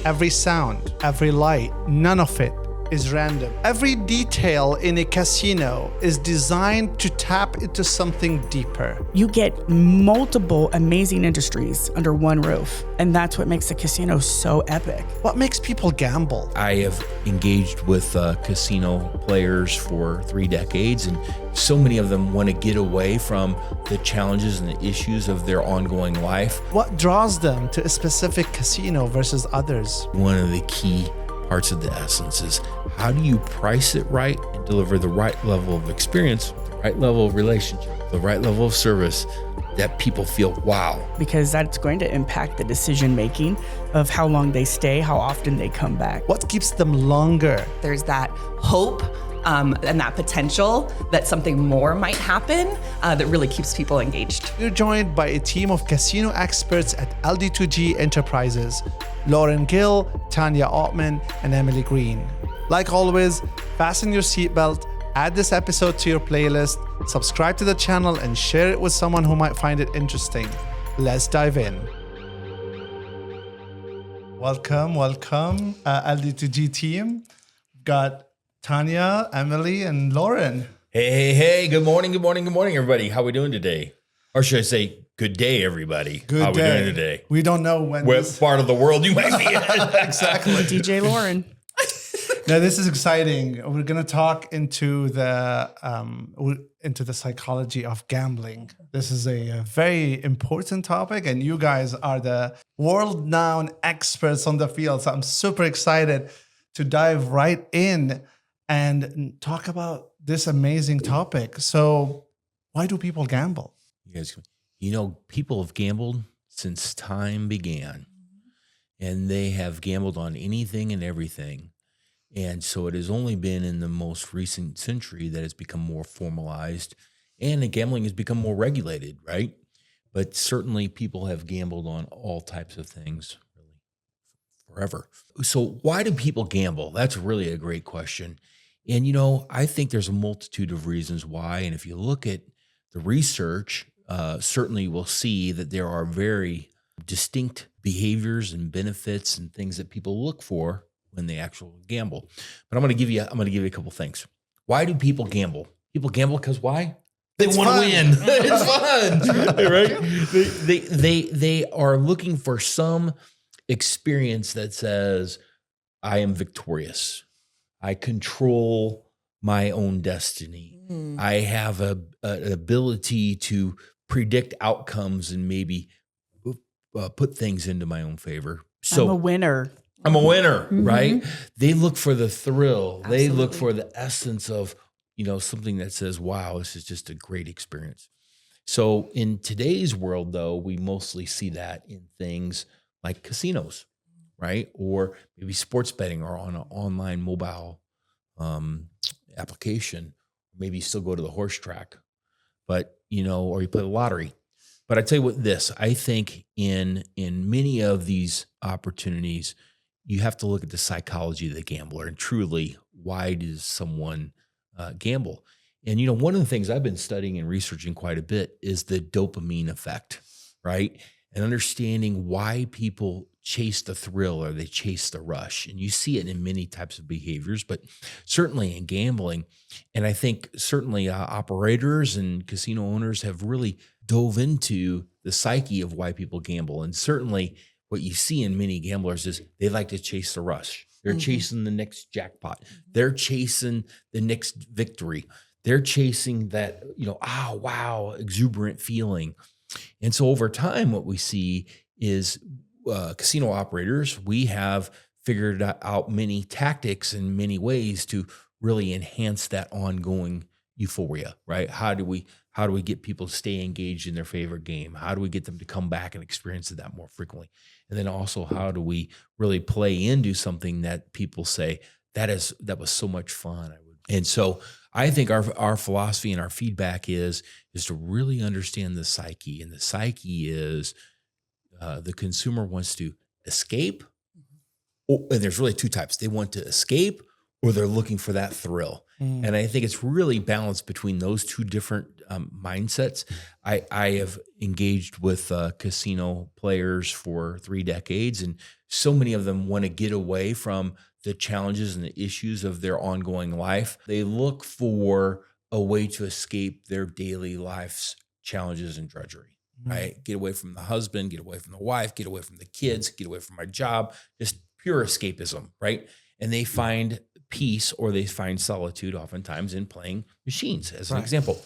every sound, every light, none of it is random. Every detail in a casino is designed to tap into something deeper. You get multiple amazing industries under one roof, and that's what makes the casino so epic. What makes people gamble? I have engaged with casino players for 3 decades, and so many of them want to get away from the challenges and the issues of their ongoing life. What draws them to a specific casino versus others? One of the key parts of the essence is how do you price it right and deliver the right level of experience, the right level of relationship, the right level of service that people feel, wow. Because that's going to impact the decision making of how long they stay, how often they come back. What keeps them longer? There's that hope and that potential that something more might happen that really keeps people engaged. We're joined by a team of casino experts at LD2G Enterprises, Loren, Gill, Tonya, Oatman, and Emily Green. Like always, fasten your seatbelt, add this episode to your playlist, subscribe to the channel, and share it with someone who might find it interesting. Let's dive in. Welcome, LD2G team. We've got Tonya, Emily, and Loren. Hey, good morning, everybody. How we doing today? Or should I say, good day, everybody. How we doing today? We don't know when What part of the world you might be in. exactly. DJ Loren. Now, this is exciting. We're going to talk into the psychology of gambling. This is a very important topic, and you guys are the world-renowned experts on the field. So I'm super excited to dive right in and talk about this amazing topic. So, why do people gamble? You know, people have gambled since time began, and they have gambled on anything and everything. And so it has only been in the most recent century that it's become more formalized and the gambling has become more regulated, right? But certainly people have gambled on all types of things really forever. So why do people gamble? That's really a great question. And, you know, I think there's a multitude of reasons why. And if you look at the research, certainly we'll see that there are very distinct behaviors and benefits and things that people look for when they actually gamble. But I'm going to give you a couple things. Why do people gamble? People gamble because why? They want to win. It's fun, right? They are looking for some experience that says, I am victorious. I control my own destiny. I have an ability to predict outcomes and maybe put things into my own favor. So I'm a winner. I'm a winner, right? They look for the thrill. Absolutely. They look for the essence of, you know, something that says, wow, this is just a great experience. So in today's world, though, we mostly see that in things like casinos, right? Or maybe sports betting or on an online mobile application. Maybe you still go to the horse track, but, you know, or you play the lottery. But I tell you what, I think in many of these opportunities, you have to look at the psychology of the gambler and truly, why does someone gamble? And, you know, one of the things I've been studying and researching quite a bit is the dopamine effect, right? And understanding why people chase the thrill or they chase the rush. And you see it in many types of behaviors, but certainly in gambling. And I think certainly operators and casino owners have really dove into the psyche of why people gamble. And certainly what you see in many gamblers is they like to chase the rush. They're chasing the next jackpot. They're chasing the next victory. They're chasing that, you know, wow, exuberant feeling. And so over time, what we see is casino operators, we have figured out many tactics and many ways to really enhance that ongoing euphoria, right? How do we get people to stay engaged in their favorite game? How do we get them to come back and experience that more frequently? And then also, how do we really play into something that people say that was so much fun? And so I think our philosophy and our feedback is to really understand the psyche. And the psyche is the consumer wants to escape. And there's really two types. They want to escape or they're looking for that thrill. And I think it's really balanced between those two different mindsets. I have engaged with casino players for 3 decades, and so many of them want to get away from the challenges and the issues of their ongoing life. They look for a way to escape their daily life's challenges and drudgery, right? Get away from the husband, get away from the wife, get away from the kids, get away from my job, just pure escapism, right? And they find peace or they find solitude oftentimes in playing machines, as an example.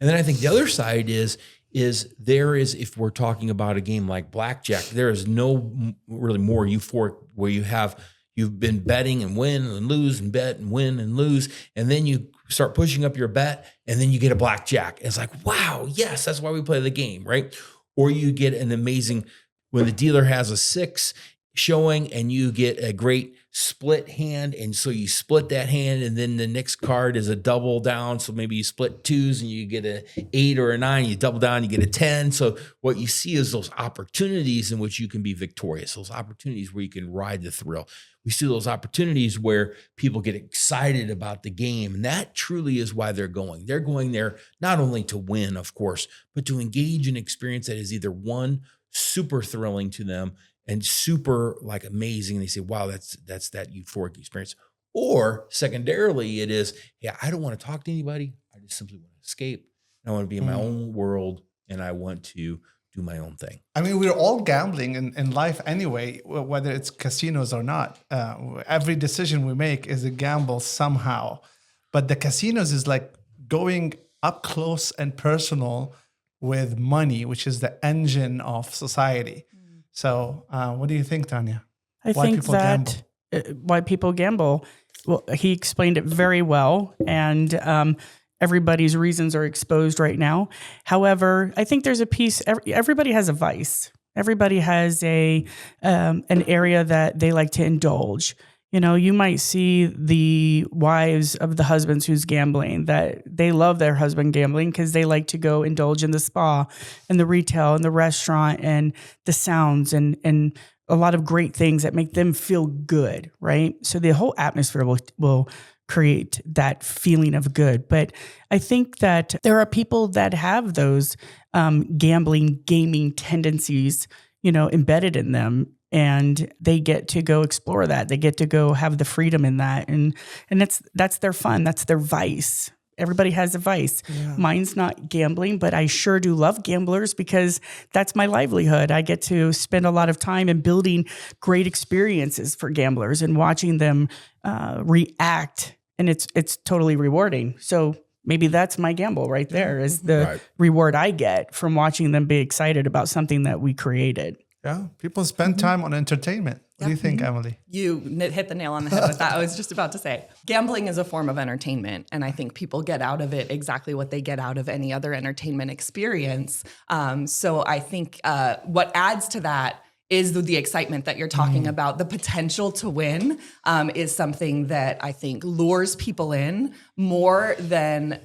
And then I think the other side is if we're talking about a game like blackjack, there is no really more euphoric where you've been betting and win and lose and bet and win and lose. And then you start pushing up your bet and then you get a blackjack. And it's like, wow, yes, that's why we play the game, right? Or you get an amazing, when the dealer has a 6 showing and you get a great split hand, and so you split that hand, and then the next card is a double down, so maybe you split 2s and you get a 8 or a 9, you double down, you get a 10. So what you see is those opportunities in which you can be victorious, those opportunities where you can ride the thrill. We see those opportunities where people get excited about the game, and that truly is why they're going. They're going there not only to win, of course, but to engage in an experience that is either one, super thrilling to them, and super like amazing. They say, wow, that's that euphoric experience. Or secondarily, it is, yeah, I don't want to talk to anybody. I just simply want to escape. I want to be in my own world, and I want to do my own thing. I mean, we're all gambling in life anyway, whether it's casinos or not. Every decision we make is a gamble somehow. But the casinos is like going up close and personal with money, which is the engine of society. So what do you think, Tonya? I think that why people gamble, well, he explained it very well, and everybody's reasons are exposed right now. However, I think there's a piece, everybody has a vice. Everybody has an area that they like to indulge. You know, you might see the wives of the husbands who's gambling, that they love their husband gambling because they like to go indulge in the spa and the retail and the restaurant and the sounds and a lot of great things that make them feel good, right? So the whole atmosphere will create that feeling of good. But I think that there are people that have those gaming tendencies, you know, embedded in them. And they get to go explore that. They get to go have the freedom in that. And that's their fun. That's their vice. Everybody has a vice. Yeah. Mine's not gambling, but I sure do love gamblers because that's my livelihood. I get to spend a lot of time in building great experiences for gamblers and watching them react. And it's totally rewarding. So maybe that's my gamble right there, is the reward I get from watching them be excited about something that we created. Yeah, people spend time on entertainment. What do you think, Emily? You hit the nail on the head with that. I was just about to say, gambling is a form of entertainment, and I think people get out of it exactly what they get out of any other entertainment experience. So I think what adds to that is the excitement that you're talking about. The potential to win is something that I think lures people in more than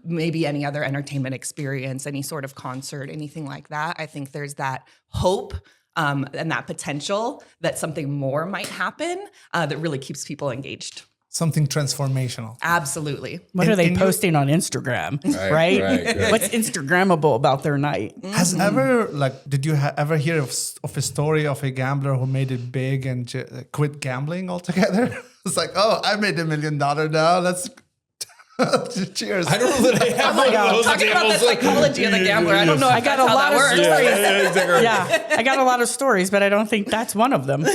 maybe any other entertainment experience, any sort of concert, anything like that. I think there's that hope and that potential that something more might happen that really keeps people engaged. Something transformational. Absolutely. What are they posting on Instagram, right? What's Instagrammable about their night? Has ever, did you ever hear of a story of a gambler who made it big and quit gambling altogether? It's like, oh, I made $1 million now. Let's cheers. I don't know that I have one of those talking about the psychology of the gambler. I don't know if I got a lot of stories. I got a lot of stories, but I don't think that's one of them.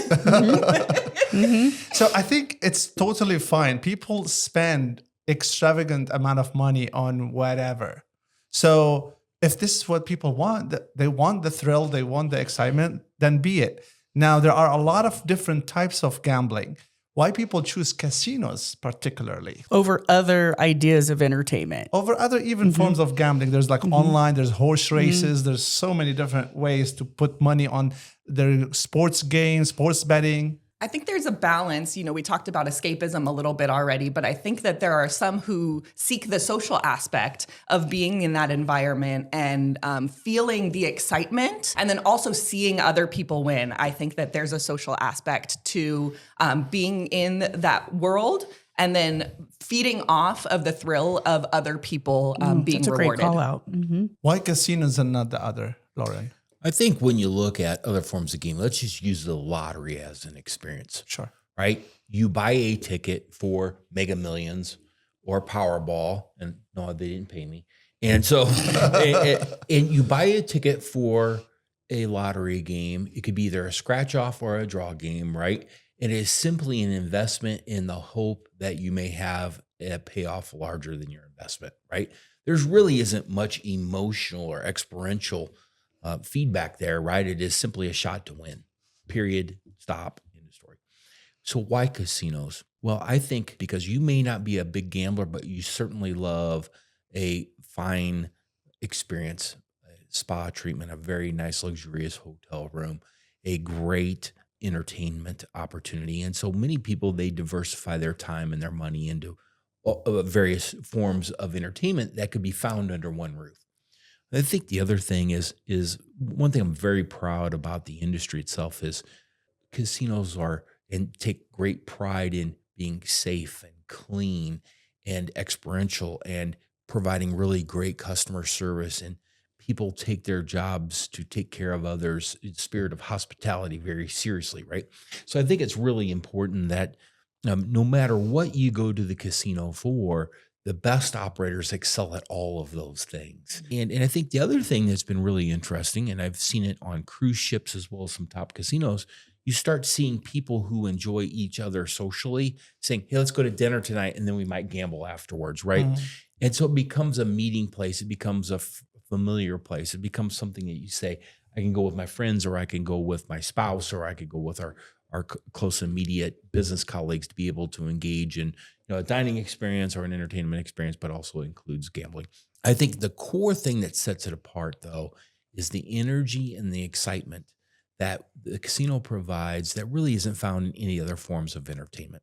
So I think it's totally fine. People spend extravagant amount of money on whatever. So if this is what people want, they want the thrill, they want the excitement, then be it. Now, there are a lot of different types of gambling. Why people choose casinos particularly? Over other ideas of entertainment. Over other even forms of gambling. There's online, there's horse races. There's so many different ways to put money on their sports games, sports betting. I think there's a balance. You know, we talked about escapism a little bit already, but I think that there are some who seek the social aspect of being in that environment and feeling the excitement, and then also seeing other people win. I think that there's a social aspect to being in that world and then feeding off of the thrill of other people being That's a rewarded. great call out. Why casinos and not the other, Loren? I think when you look at other forms of gaming, let's just use the lottery as an experience. Sure. Right? You buy a ticket for Mega Millions or Powerball, and no, they didn't pay me. And so, and you buy a ticket for a lottery game. It could be either a scratch off or a draw game, right? It is simply an investment in the hope that you may have a payoff larger than your investment, right? There's really isn't much emotional or experiential feedback there, right? It is simply a shot to win, period, stop, end of story. So why casinos? Well, I think because you may not be a big gambler, but you certainly love a fine experience, a spa treatment, a very nice luxurious hotel room, a great entertainment opportunity. And so many people, they diversify their time and their money into various forms of entertainment that could be found under one roof. I think the other thing is one thing I'm very proud about the industry itself is casinos are and take great pride in being safe and clean and experiential and providing really great customer service, and people take their jobs to take care of others in spirit of hospitality very seriously, right? So I think it's really important that no matter what you go to the casino for, the best operators excel at all of those things. And I think the other thing that's been really interesting, and I've seen it on cruise ships as well as some top casinos, you start seeing people who enjoy each other socially saying, hey, let's go to dinner tonight, and then we might gamble afterwards, right? And so it becomes a meeting place. It becomes a familiar place. It becomes something that you say, I can go with my friends, or I can go with my spouse, or I could go with our close immediate business colleagues to be able to engage in a dining experience or an entertainment experience, but also includes gambling. I think the core thing that sets it apart, though, is the energy and the excitement that the casino provides that really isn't found in any other forms of entertainment.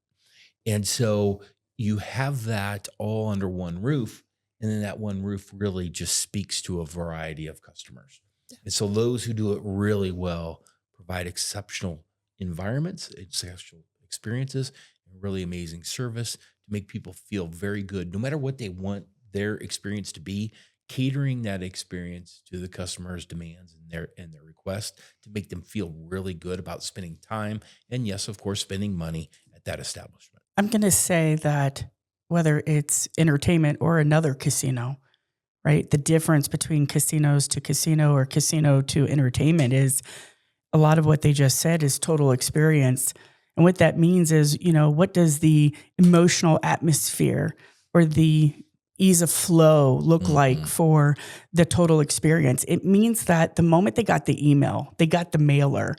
And so you have that all under one roof, and then that one roof really just speaks to a variety of customers. And so those who do it really well provide exceptional environments, exceptional experiences, and really amazing service to make people feel very good, no matter what they want their experience to be, catering that experience to the customer's demands and their requests to make them feel really good about spending time and, yes, of course, spending money at that establishment. I'm going to say that whether it's entertainment or another casino, right? The difference between casinos to casino or casino to entertainment is a lot of what they just said is total experience. And what that means is, what does the emotional atmosphere or the ease of flow look like for the total experience? It means that the moment they got the email, they got the mailer,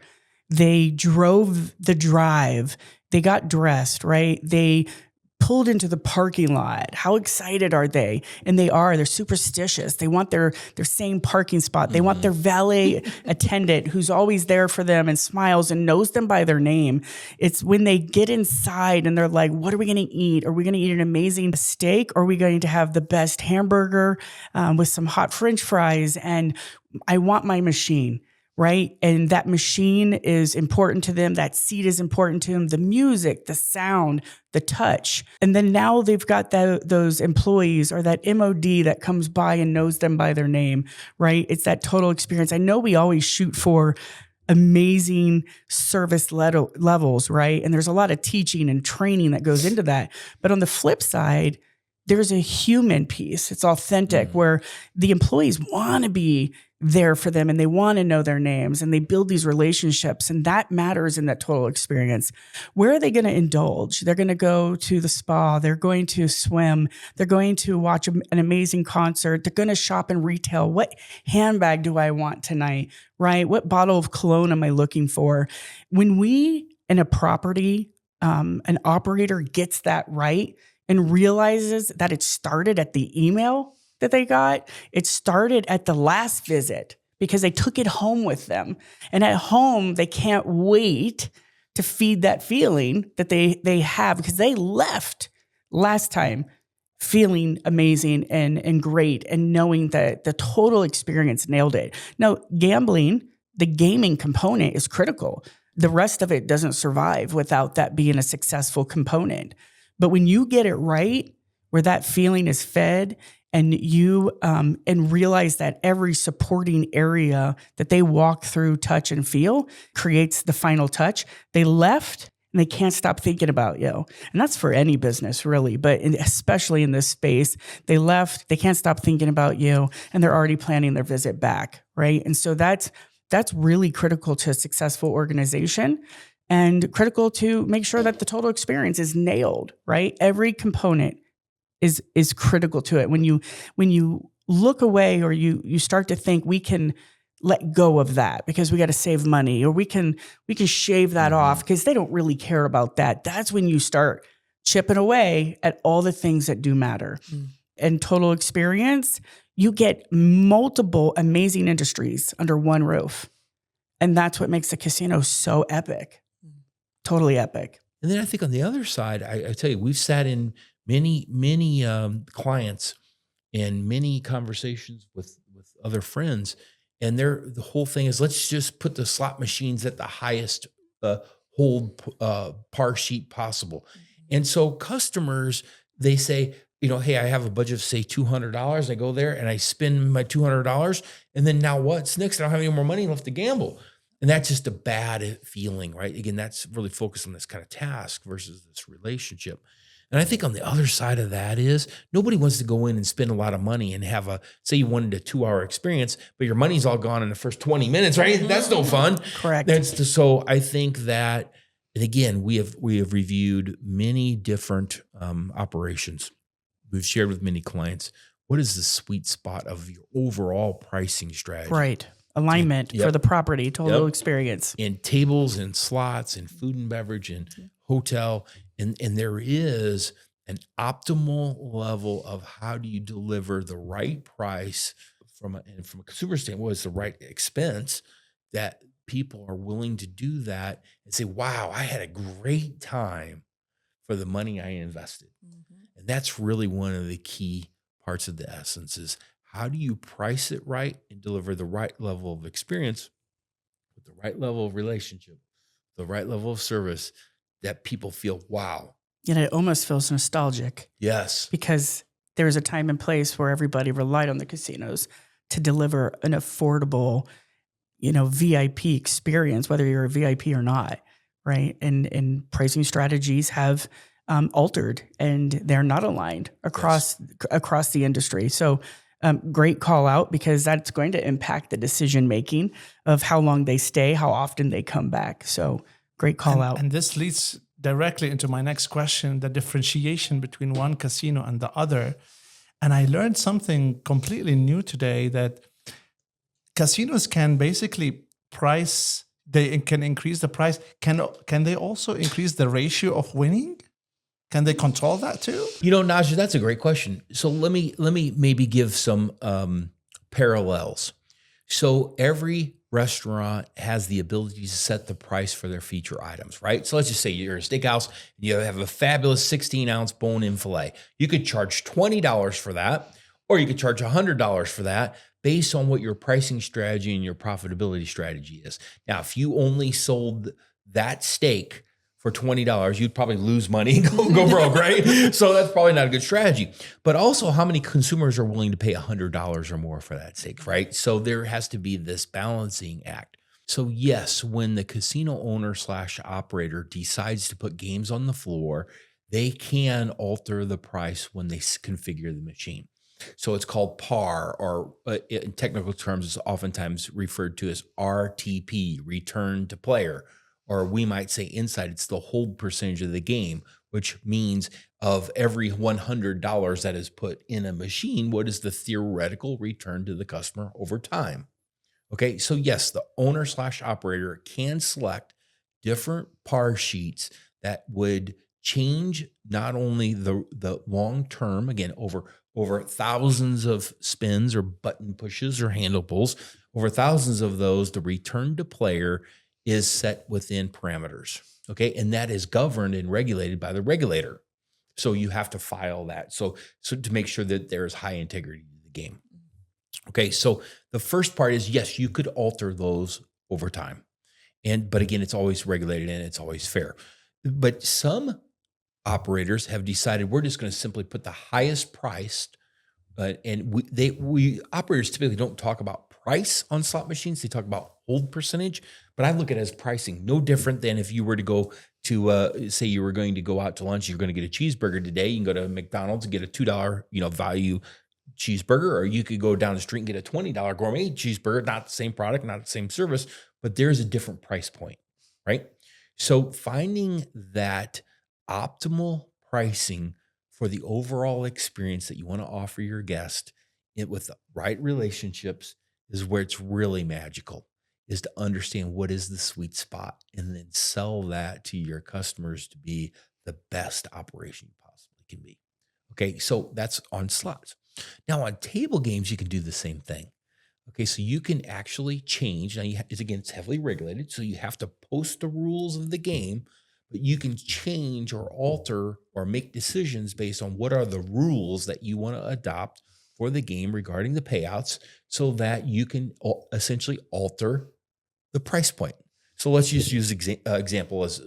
they drove the drive, they got dressed, right? They pulled into the parking lot. How excited are they? And they're superstitious. They want their same parking spot. They want their valet attendant who's always there for them and smiles and knows them by their name. It's when they get inside and they're like, what are we going to eat? Are we going to eat an amazing steak? Or are we going to have the best hamburger with some hot French fries? And I want my machine. Right? And that machine is important to them. That seat is important to them. The music, the sound, the touch. And then now they've got those employees or that MOD that comes by and knows them by their name, right? It's that total experience. I know we always shoot for amazing service levels, right? And there's a lot of teaching and training that goes into that. But on the flip side, there's a human piece. It's authentic where the employees want to be there for them and they want to know their names and they build these relationships, and that matters in that total experience. Where are they going to indulge? They're going to go to the spa. They're going to swim. They're going to watch an amazing concert. They're going to shop in retail. What handbag do I want tonight, right? What bottle of cologne am I looking for? When we in a property, an operator gets that right and realizes that it started at the email that they got, it started at the last visit because they took it home with them. And at home, they can't wait to feed that feeling that they have because they left last time feeling amazing and great and knowing that the total experience nailed it. Now, gambling, the gaming component is critical. The rest of it doesn't survive without that being a successful component. But when you get it right, where that feeling is fed, and you and realize that every supporting area that they walk through, touch, and feel creates the final touch, they left and they can't stop thinking about you. And that's for any business, really, but especially in this space, they left, they can't stop thinking about you, and they're already planning their visit back, right? And so that's really critical to a successful organization, and critical to make sure that the total experience is nailed, right? Every component is critical to it. When you look away, or you start to think we can let go of that because we got to save money, or we can shave that off because they don't really care about that, that's when you start chipping away at all the things that do matter. And total experience, you get multiple amazing industries under one roof. And that's what makes the casino so epic. Totally epic. And then I think on the other side, I tell you, we've sat in many clients and many conversations with other friends, and the whole thing is, let's just put the slot machines at the highest hold par sheet possible. And so customers, they say, hey, I have a budget of say $200. I go there and I spend my $200, and then now what's next? I don't have any more money left to gamble. And that's just a bad feeling, right? Again, that's really focused on this kind of task versus this relationship. And I think on the other side of that is, nobody wants to go in and spend a lot of money and have say you wanted a 2-hour experience, but your money's all gone in the first 20 minutes, right? That's no fun. Correct. So I think that, and again, we have reviewed many different operations. We've shared with many clients, what is the sweet spot of your overall pricing strategy? Right. Alignment for the property, total experience. In tables and slots and food and beverage and hotel. And there is an optimal level of how do you deliver the right price from a consumer standpoint, what is the right expense that people are willing to do that and say, wow, I had a great time for the money I invested. And that's really one of the key parts of the essence is, how do you price it right and deliver the right level of experience with the right level of relationship, the right level of service that people feel, wow. And it almost feels nostalgic. Yes. Because there was a time and place where everybody relied on the casinos to deliver an affordable, VIP experience, whether you're a VIP or not, right? And pricing strategies have altered, and they're not aligned across the industry. So great call out, because that's going to impact the decision making of how long they stay, how often they come back. So great call out. And this leads directly into my next question, the differentiation between one casino and the other. And I learned something completely new today, that casinos can basically price, they can increase the price. Can they also increase the ratio of winning? Can they control that too? Najee, that's a great question. So let me maybe give some parallels. So every restaurant has the ability to set the price for their feature items, right? So let's just say you're a steakhouse and you have a fabulous 16-ounce bone-in filet. You could charge $20 for that, or you could charge $100 for that, based on what your pricing strategy and your profitability strategy is. Now, if you only sold that steak for $20, you'd probably lose money and go broke, right? So that's probably not a good strategy. But also, how many consumers are willing to pay $100 or more for that steak, right? So there has to be this balancing act. So yes, when the casino owner / operator decides to put games on the floor, they can alter the price when they configure the machine. So it's called PAR, or in technical terms, it's oftentimes referred to as RTP, return to player. Or we might say inside, it's the hold percentage of the game, which means of every $100 that is put in a machine, what is the theoretical return to the customer over time? Okay, so yes, the owner / operator can select different par sheets that would change not only the long term, again, over thousands of spins or button pushes or handle pulls, over thousands of those, the return to player is set within parameters, okay? And that is governed and regulated by the regulator. So you have to file that. So to make sure that there is high integrity to the game. Okay, so the first part is, yes, you could alter those over time. But again, it's always regulated and it's always fair. But some operators have decided we're just going to simply put the highest priced, and we operators typically don't talk about price on slot machines. They talk about hold percentage, but I look at it as pricing, no different than if you were to go to say you were going to go out to lunch, you're going to get a cheeseburger today. You can go to McDonald's and get a $2, value cheeseburger, or you could go down the street and get a $20 gourmet cheeseburger, not the same product, not the same service, but there's a different price point, right? So finding that optimal pricing for the overall experience that you want to offer your guest with the right relationships is where it's really magical, is to understand what is the sweet spot and then sell that to your customers to be the best operation you possibly can be. Okay, so that's on slots. Now on table games, you can do the same thing. Okay, so you can actually change. Now, it's heavily regulated, so you have to post the rules of the game, but you can change or alter or make decisions based on what are the rules that you want to adopt for the game regarding the payouts so that you can essentially alter the price point. So let's just use example as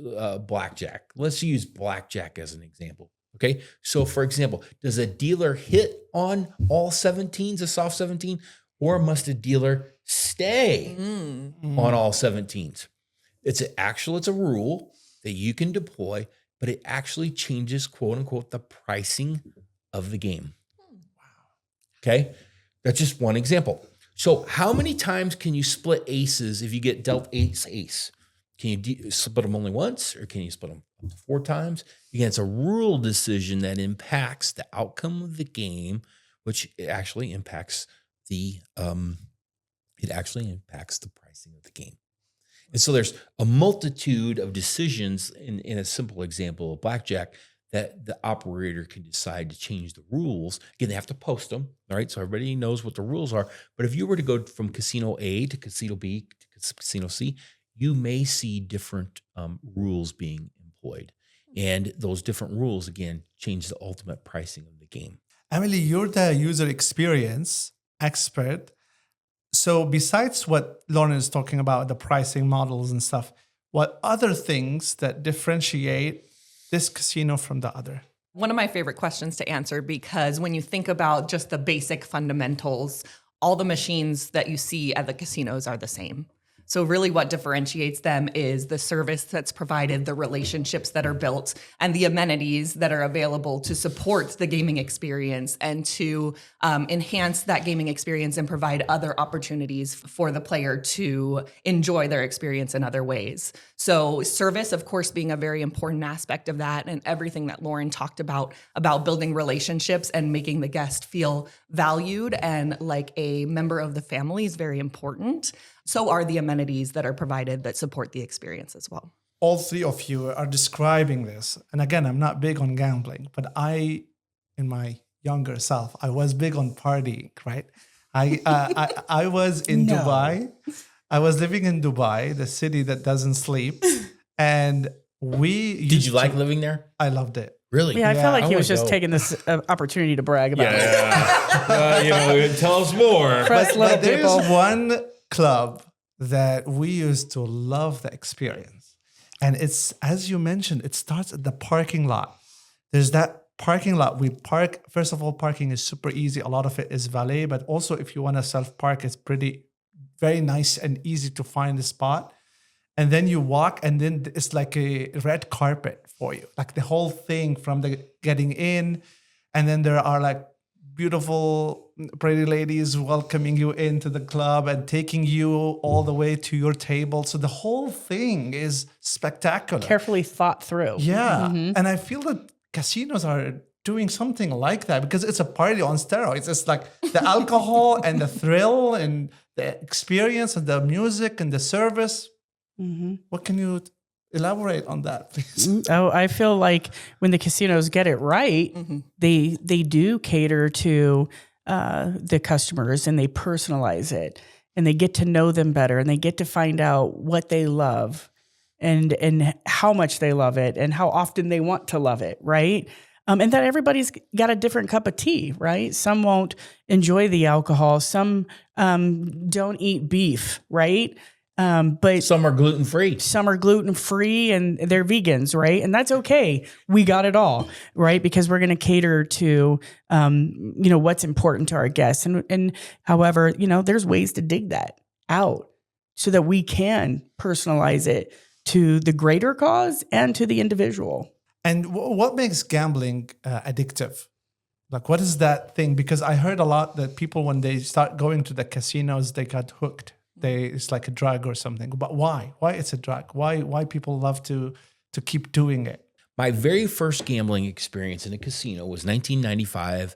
blackjack. Let's use blackjack as an example. Okay, so for example, does a dealer hit on all 17s, a soft 17, or must a dealer stay on all 17s? It's a rule that you can deploy, but it actually changes, quote unquote, the pricing of the game. Okay, that's just one example. So how many times can you split aces if you get dealt ace? Can you split them only once, or can you split them up to 4 times? Again, it's a rule decision that impacts the outcome of the game, which actually impacts the pricing of the game. And so there's a multitude of decisions in a simple example of blackjack that the operator can decide to change the rules. Again, they have to post them, all right? So everybody knows what the rules are. But if you were to go from casino A to casino B to casino C, you may see different rules being employed. And those different rules, again, change the ultimate pricing of the game. Emily, you're the user experience expert. So besides what Loren is talking about, the pricing models and stuff, what other things that differentiate this casino from the other? One of my favorite questions to answer, because when you think about just the basic fundamentals, all the machines that you see at the casinos are the same. So really what differentiates them is the service that's provided, the relationships that are built, and the amenities that are available to support the gaming experience and to enhance that gaming experience and provide other opportunities for the player to enjoy their experience in other ways. So service, of course, being a very important aspect of that, and everything that Loren talked about building relationships and making the guest feel valued and like a member of the family is very important. So are the amenities that are provided that support the experience as well. All three of you are describing this. And again, I'm not big on gambling, but in my younger self, I was big on partying, right? I was in Dubai. I was living in Dubai, the city that doesn't sleep. And Did you like living there? I loved it. Really? Yeah, I felt like he was would just go. taking this opportunity to brag about it. Yeah. Tell us more. Press little But there's people. one club that we used to love the experience. And it's, as you mentioned, it starts at the parking lot. There's that parking lot. We park, first of all, parking is super easy. A lot of it is valet, but also if you want to self-park, it's very nice and easy to find a spot. And then you walk, and then it's like a red carpet for you, like the whole thing from the getting in. And then there are like beautiful, pretty ladies welcoming you into the club and taking you all the way to your table. So the whole thing is spectacular. Carefully thought through. Yeah. And I feel that casinos are doing something like that because it's a party on steroids. It's like the alcohol and the thrill and the experience and the music and the service. What can you elaborate on that, please? Oh, I feel like when the casinos get it right, they do cater to the customers, and they personalize it, and they get to know them better, and they get to find out what they love and how much they love it and how often they want to love it, right? And that everybody's got a different cup of tea, right? Some won't enjoy the alcohol. Some don't eat beef, right? But Some are gluten free. some are gluten free and they're vegans, right? And that's okay. We got it all, right? Because we're going to cater to, what's important to our guests. And however, there's ways to dig that out so that we can personalize it to the greater cause and to the individual. And what makes gambling addictive? Like, what is that thing? Because I heard a lot that people, when they start going to the casinos, they got hooked. It's like a drug or something. But why? Why it's a drug? Why people love to keep doing it? My very first gambling experience in a casino was 1995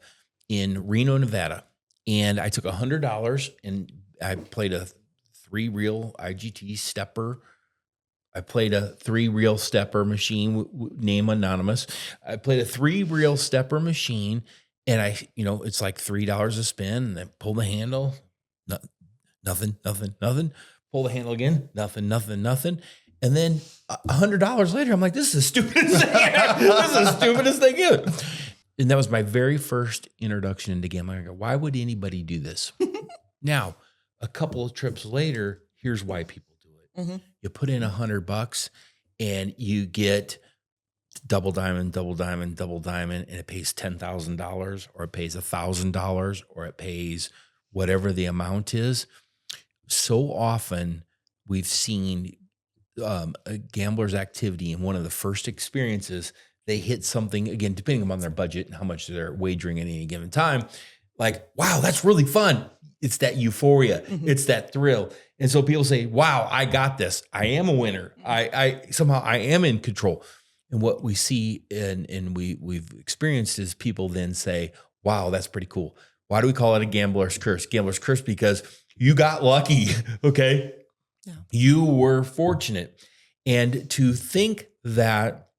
in Reno, Nevada. And I took $100 and I played a 3-reel IGT stepper. I played a 3-reel stepper machine, name anonymous. I played a 3-reel stepper machine, and it's like $3 a spin, and I pull the handle, nothing. Pull the handle again, nothing. And then $100 later, I'm like, this is the stupidest thing ever. This is the stupidest thing ever. And that was my very first introduction into gambling. I go, why would anybody do this? Now, a couple of trips later, here's why people do it. Mm-hmm. You put in $100 and you get double diamond, and it pays $10,000 or it pays $1,000 or it pays whatever the amount is. So often we've seen a gambler's activity in one of the first experiences. They hit something, again, depending on their budget and how much they're wagering at any given time. Like, wow, that's really fun. It's that euphoria. Mm-hmm. It's that thrill. And so people say, wow, I got this. I am a winner. I somehow I am in control. And what we see and we've experienced is people then say, wow, that's pretty cool. Why do we call it a gambler's curse? Gambler's curse because you got lucky, okay? Yeah. You were fortunate. And to think that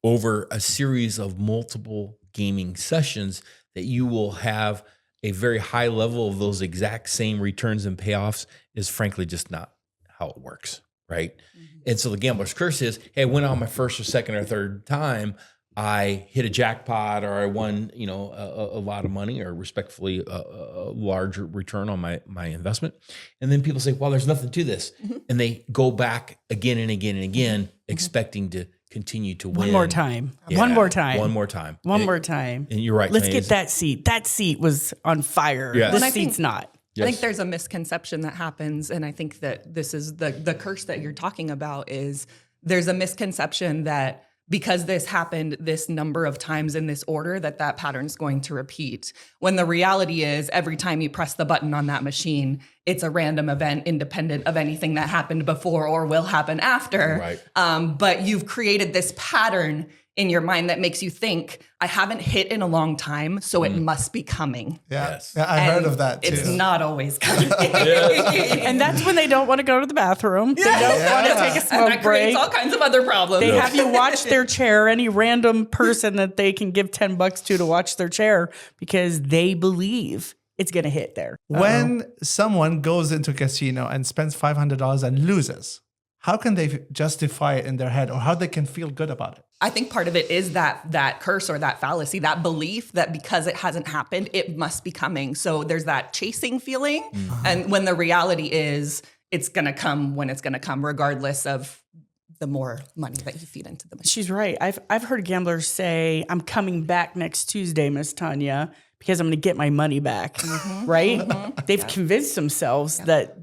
over a series of multiple gaming sessions that you will have a very high level of those exact same returns and payoffs is frankly just not how it works, right? Mm-hmm. And so the gambler's curse is, hey, I went on my first or second or third time, I hit a jackpot or I won, a lot of money or respectfully a larger return on my investment. And then people say, well, there's nothing to this. Mm-hmm. And they go back again and again and again, mm-hmm. expecting to continue to win. One more time. Yeah, One more time. One more time. And you're right. Let's get that seat. That seat was on fire. Yes. This seat's not. Yes. I think there's a misconception that happens. And I think that this is the curse that you're talking about is there's a misconception that because this happened this number of times in this order, that pattern's going to repeat. When the reality is every time you press the button on that machine, it's a random event independent of anything that happened before or will happen after. Right. But you've created this pattern in your mind that makes you think, I haven't hit in a long time, so it must be coming. Yeah, yes. Yeah, I heard of that too. It's not always coming. And that's when they don't want to go to the bathroom. They don't want to take a smoke and that break. Creates all kinds of other problems. They have you watch their chair, any random person that they can give $10 to watch their chair because they believe it's going to hit there. When someone goes into a casino and spends $500 and loses, how can they justify it in their head or how they can feel good about it? I think part of it is that curse or that fallacy, that belief that because it hasn't happened, it must be coming. So there's that chasing feeling. Mm-hmm. And when the reality is it's going to come when it's going to come, regardless of the more money that you feed into the machine. She's right. I've heard gamblers say, I'm coming back next Tuesday, Miss Tonya, because I'm going to get my money back. Mm-hmm. Right? Mm-hmm. They've convinced themselves that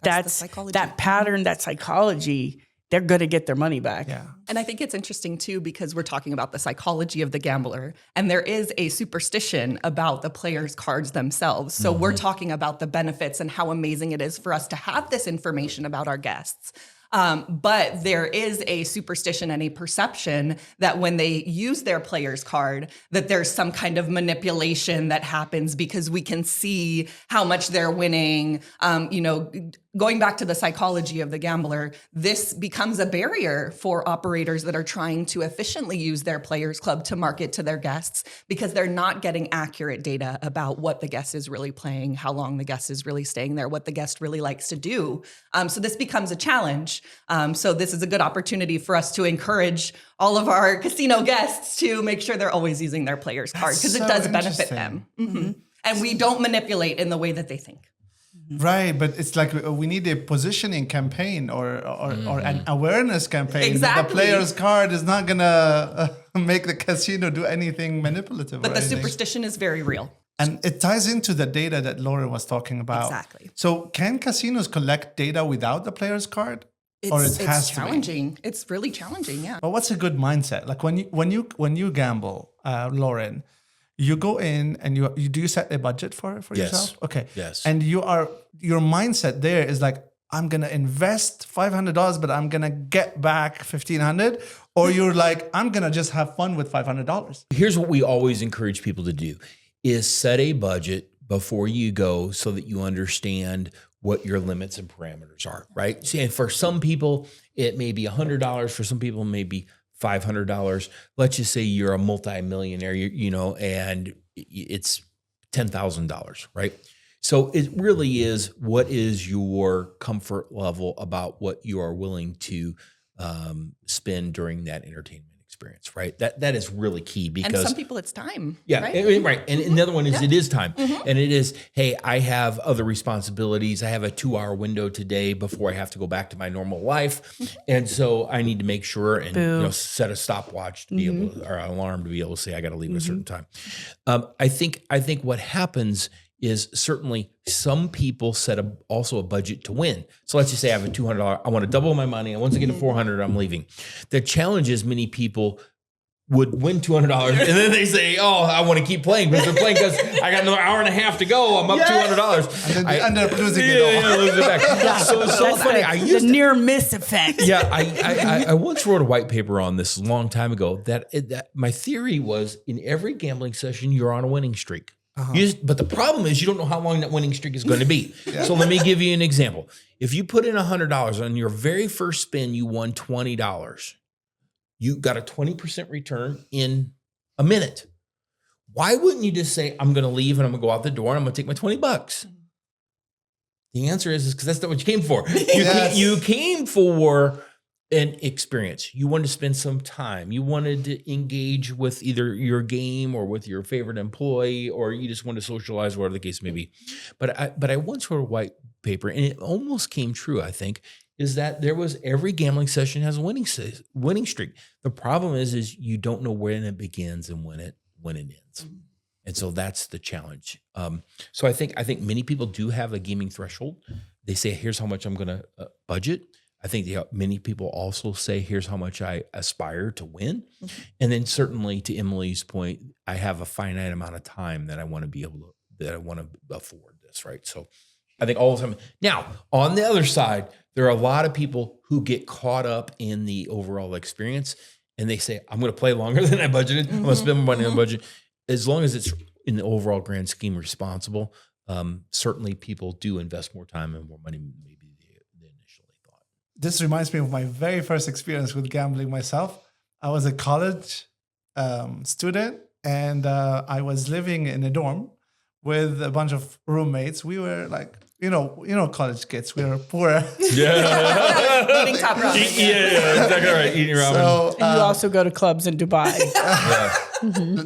that's that pattern, that psychology, they're going to get their money back. Yeah. And I think it's interesting too, because we're talking about the psychology of the gambler and there is a superstition about the players' cards themselves. So we're talking about the benefits and how amazing it is for us to have this information about our guests. But there is a superstition and a perception that when they use their player's card, that there's some kind of manipulation that happens because we can see how much they're winning. Going back to the psychology of the gambler, this becomes a barrier for operators that are trying to efficiently use their players club to market to their guests because they're not getting accurate data about what the guest is really playing, how long the guest is really staying there, what the guest really likes to do. So this becomes a challenge. So this is a good opportunity for us to encourage all of our casino guests to make sure they're always using their players card because it does benefit them. Mm-hmm. And we don't manipulate in the way that they think. Right, but it's like we need a positioning campaign or an awareness campaign. Exactly. The player's card is not gonna make the casino do anything manipulative. But or the anything. superstition is very real. And it ties into the data that Loren was talking about. Exactly. So can casinos collect data without the player's card? Or it has It's to be? challenging. It's really challenging, yeah. But what's a good mindset? Like when you gamble, Loren, you go in and you set a budget for Yes. yourself? Okay. Yes. And your mindset there is like, I'm gonna invest $500, but I'm gonna get back $1,500, or you're like, I'm gonna just have fun with $500. Here's what we always encourage people to do is set a budget before you go so that you understand what your limits and parameters are, right? See, and for some people, it may be $100. For some people, it may be $500. Let's just say you're a multimillionaire, and it's $10,000, right? So it really is, what is your comfort level about what you are willing to spend during that entertainment experience, right? That is really key because And some people, it's time. yeah, Right. right. And another one is it is time. And it is, hey, I have other responsibilities. I have a 2-hour window today before I have to go back to my normal life. And so I need to make sure and set a stopwatch to be able to, or an alarm to be able to say I got to leave at a certain time. I think what happens is certainly some people set also a budget to win. So let's just say I have a $200, I want to double my money. And once I get to $400, I'm leaving. The challenge is many people would win $200 and then they say, oh, I want to keep playing because they're playing because I got another hour and a half to go. I'm up $200. And then they end up losing it all. Yeah, lose it back. So it's so funny. The near miss effect. Yeah, I once wrote a white paper on this a long time ago that my theory was in every gambling session, you're on a winning streak. But the problem is you don't know how long that winning streak is going to be. So let me give you an example. If you put in $100 on your very first spin, you won $20. You got a 20% return in a minute. Why wouldn't you just say, I'm going to leave and I'm going to go out the door and I'm going to take my $20? The answer is because that's not what you came for. You came for an experience. You wanted to spend some time. You wanted to engage with either your game or with your favorite employee, or you just wanted to socialize, whatever the case may be. But I once wrote a white paper, and it almost came true, I think, is that there was every gambling session has a winning streak. The problem is you don't know when it begins and when it ends. And so that's the challenge. So I think many people do have a gaming threshold. They say, here's how much I'm going to budget. I think many people also say, here's how much I aspire to win. And then certainly to Emily's point, I have a finite amount of time that I want to afford this, right? So I think all the time. Now, on the other side, there are a lot of people who get caught up in the overall experience and they say, I'm going to play longer than I budgeted. I'm going to spend more money on the budget. As long as it's in the overall grand scheme responsible, certainly people do invest more time and more money maybe they initially thought. This reminds me of my very first experience with gambling myself. I was a college student and I was living in a dorm with a bunch of roommates. We were like, you know, college kids. We were poor. Yeah. Eating top ramen. Yeah, exactly right. Eating ramen. So And you also go to clubs in Dubai.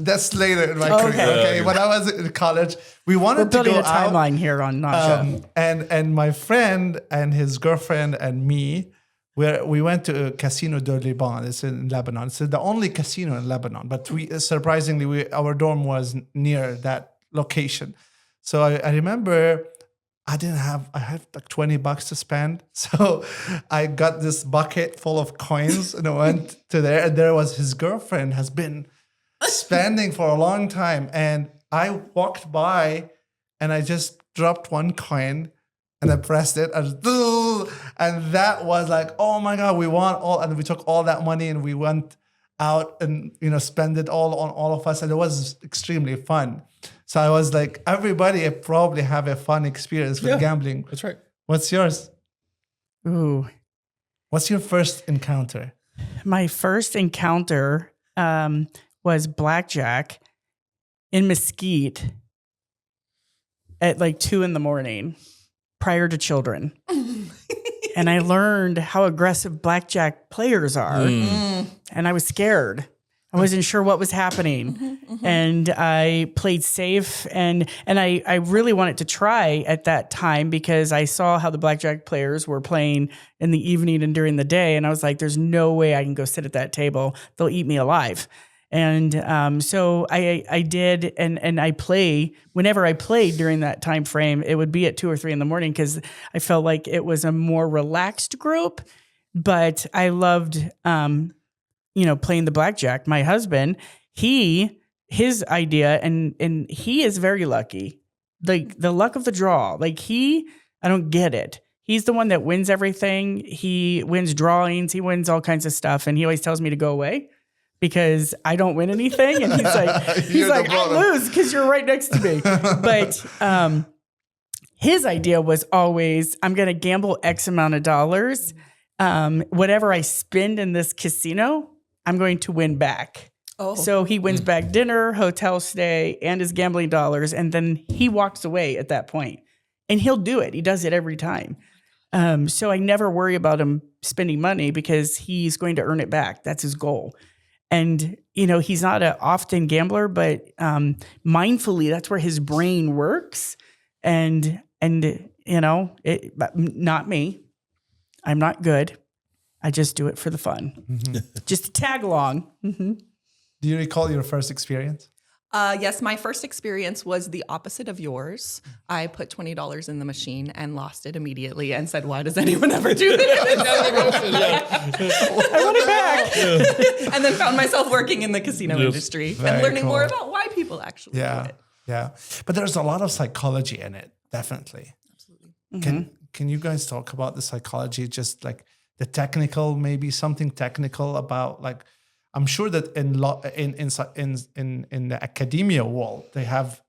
that's later in my career. Okay, when I was in college, we wanted We're building to a go out. timeline here on Nacha. And my friend and his girlfriend and me, we went to a Casino de Liban. It's in Lebanon. It's the only casino in Lebanon. But surprisingly, our dorm was near that location. So I remember I had like $20 to spend. So I got this bucket full of coins and I went to there. And there was his girlfriend has been spending for a long time. And I walked by and I just dropped one coin and I pressed it and that was like, oh my God, we want all, and we took all that money and we went out and, spend it all on all of us. And it was extremely fun. So I was like, everybody probably have a fun experience with gambling. That's right. What's yours? Ooh. What's your first encounter? My first encounter was blackjack in Mesquite at like 2 a.m. prior to children. And I learned how aggressive blackjack players are. And I was scared. I wasn't sure what was happening. And I played safe, and I really wanted to try at that time because I saw how the blackjack players were playing in the evening and during the day. And I was like, there's no way I can go sit at that table. They'll eat me alive. And so I did, and I play, whenever I played during that time frame, it would be at 2 or 3 in the morning because I felt like it was a more relaxed group. But I loved playing the blackjack. My husband, his idea, and he is very lucky. Like the luck of the draw. Like I don't get it. He's the one that wins everything. He wins drawings. He wins all kinds of stuff. And he always tells me to go away because I don't win anything. And he's like, I lose because you're right next to me. But his idea was always, I'm going to gamble X amount of dollars. Whatever I spend in this casino, I'm going to win back. Oh. So he wins back dinner, hotel stay, and his gambling dollars. And then he walks away at that point. And he'll do it. He does it every time. So I never worry about him spending money because he's going to earn it back. That's his goal. And, he's not an often gambler, but mindfully, that's where his brain works. And not me. I'm not good. I just do it for the fun. Just to tag along. Do you recall your first experience? Yes, my first experience was the opposite of yours. I put $20 in the machine and lost it immediately and said, why does anyone ever do this? I want it back. And then found myself working in the casino industry and learning more about why people actually do it. Yeah. But there's a lot of psychology in it, definitely. Absolutely. Can you guys talk about the psychology, just like the technical, maybe something technical about, like, I'm sure that in the academia world, they have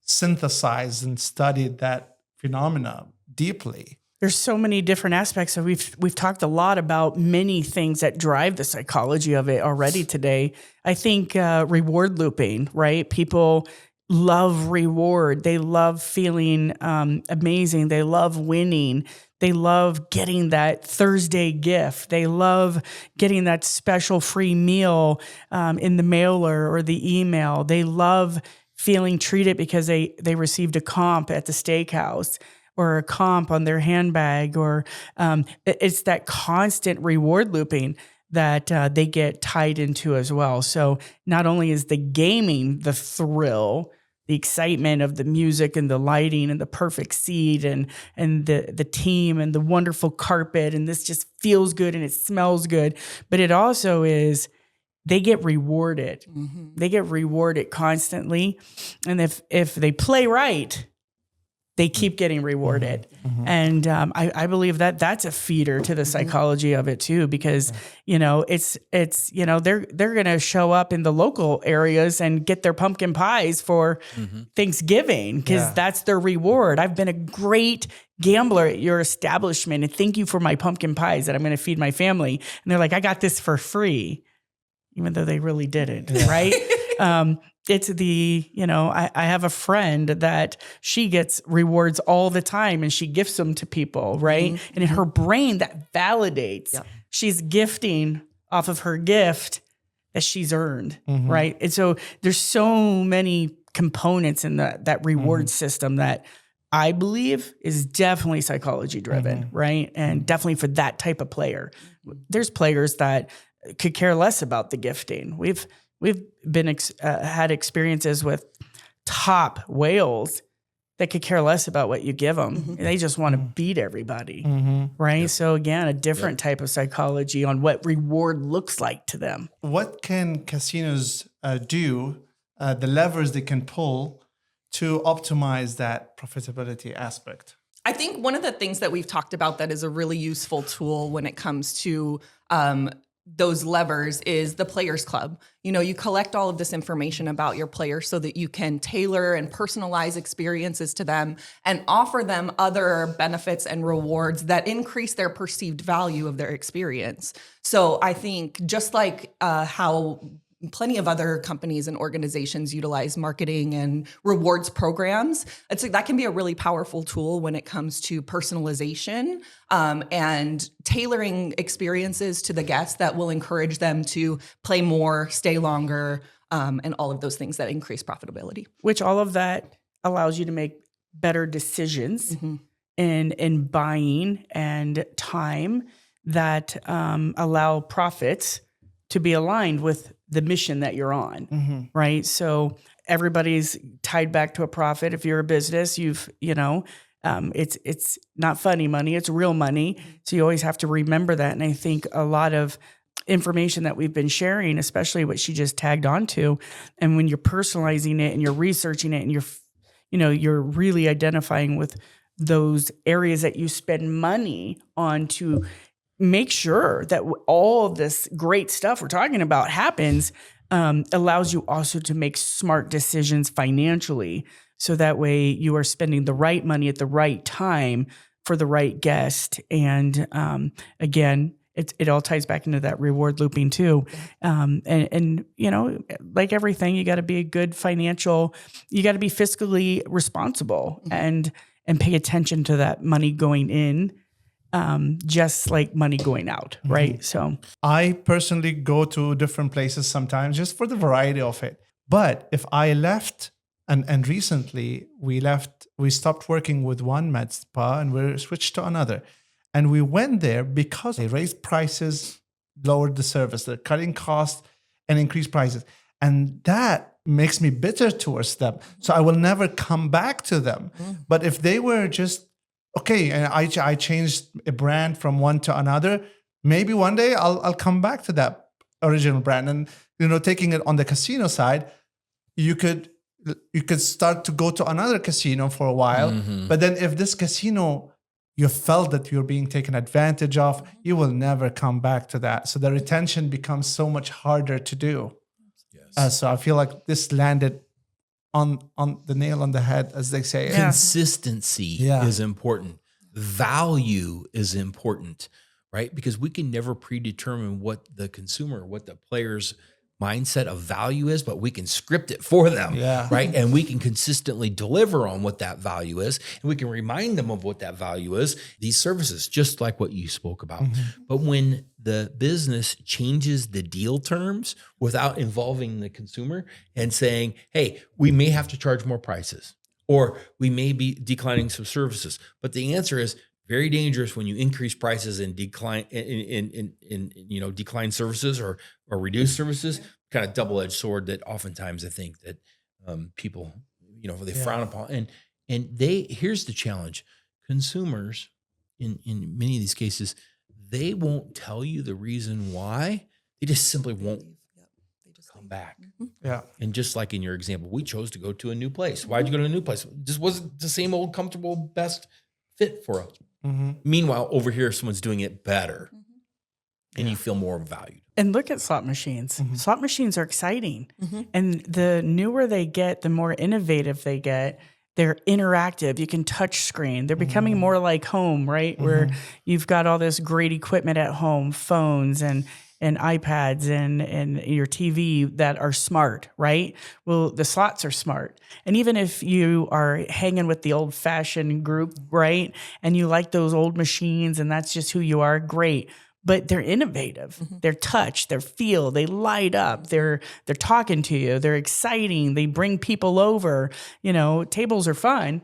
synthesized and studied that phenomena deeply. There's so many different aspects. So we've talked a lot about many things that drive the psychology of it already today. I think reward looping, right? People love reward. They love feeling amazing. They love winning. They love getting that Thursday gift. They love getting that special free meal in the mailer or the email. They love feeling treated because they received a comp at the steakhouse or a comp on their handbag, or it's that constant reward looping that they get tied into as well. So not only is the gaming the thrill, the excitement of the music and the lighting and the perfect seat and the team and the wonderful carpet, and this just feels good and it smells good, but it also is, they get rewarded. They get rewarded constantly. And if they play right, they keep getting rewarded. And I believe that that's a feeder to the psychology of it too, because, it's they're going to show up in the local areas and get their pumpkin pies for Thanksgiving because that's their reward. I've been a great gambler at your establishment and thank you for my pumpkin pies that I'm going to feed my family. And they're like, I got this for free, even though they really didn't, right? It's I have a friend that she gets rewards all the time and she gifts them to people, right? And in her brain, that validates she's gifting off of her gift that she's earned, right? And so there's so many components in that reward system that I believe is definitely psychology driven, right? And definitely for that type of player. There's players that could care less about the gifting. We've been had experiences with top whales that could care less about what you give them. They just want to beat everybody, right? Yep. So again, a different type of psychology on what reward looks like to them. What can casinos do, the levers they can pull to optimize that profitability aspect? I think one of the things that we've talked about that is a really useful tool when it comes to those levers is the Players Club. You collect all of this information about your players so that you can tailor and personalize experiences to them and offer them other benefits and rewards that increase their perceived value of their experience. So I think just like how plenty of other companies and organizations utilize marketing and rewards programs. It's like that can be a really powerful tool when it comes to personalization and tailoring experiences to the guests that will encourage them to play more, stay longer, and all of those things that increase profitability. Which all of that allows you to make better decisions in buying and time that allow profits to be aligned with the mission that you're on, right? So everybody's tied back to a profit. If you're a business, it's not funny money, it's real money. So you always have to remember that. And I think a lot of information that we've been sharing, especially what she just tagged onto, and when you're personalizing it and you're researching it and you're really identifying with those areas that you spend money on to make sure that all of this great stuff we're talking about happens, allows you also to make smart decisions financially. So that way you are spending the right money at the right time for the right guest. And again, it all ties back into that reward looping too. And like everything, you got to be a good you got to be fiscally responsible and pay attention to that money going in. Just like money going out, right? So I personally go to different places sometimes just for the variety of it. But if I left, and recently we stopped working with one med spa and we switched to another. And we went there because they raised prices, lowered the service, they're cutting costs and increased prices. And that makes me bitter towards them. So I will never come back to them. But if they were just okay, and I changed a brand from one to another, maybe one day I'll come back to that original brand. And taking it on the casino side, you could start to go to another casino for a while. But then if this casino, you felt that you're being taken advantage of, you will never come back to that. So the retention becomes so much harder to do. Yes. So I feel like this landed on the nail on the head, as they say. Yeah. Consistency is important. Value is important, right? Because we can never predetermine what the consumer, what the player's mindset of value is, but we can script it for them, right? And we can consistently deliver on what that value is. And we can remind them of what that value is, these services, just like what you spoke about. But when the business changes the deal terms without involving the consumer and saying, hey, we may have to charge more prices, or we may be declining some services. But the answer is very dangerous when you increase prices and decline decline services or reduce services. Kind of double-edged sword that oftentimes I think that people they frown upon. And here's the challenge: consumers in many of these cases, they won't tell you the reason why. They just simply won't come back. Yeah. And just like in your example, we chose to go to a new place. Why'd you go to a new place? Just wasn't the same old comfortable best fit for us. Meanwhile, over here, someone's doing it better, and you feel more valued. And look at slot machines. Slot machines are exciting. And the newer they get, the more innovative they get. They're interactive. You can touch screen. They're becoming more like home, right? Where you've got all this great equipment at home, phones and iPads and your TV that are smart, right? Well, the slots are smart. And even if you are hanging with the old-fashioned group, right, and you like those old machines and that's just who you are, great. But they're innovative. They're touch, they're feel, they light up, they're talking to you, they're exciting, they bring people over. Tables are fun,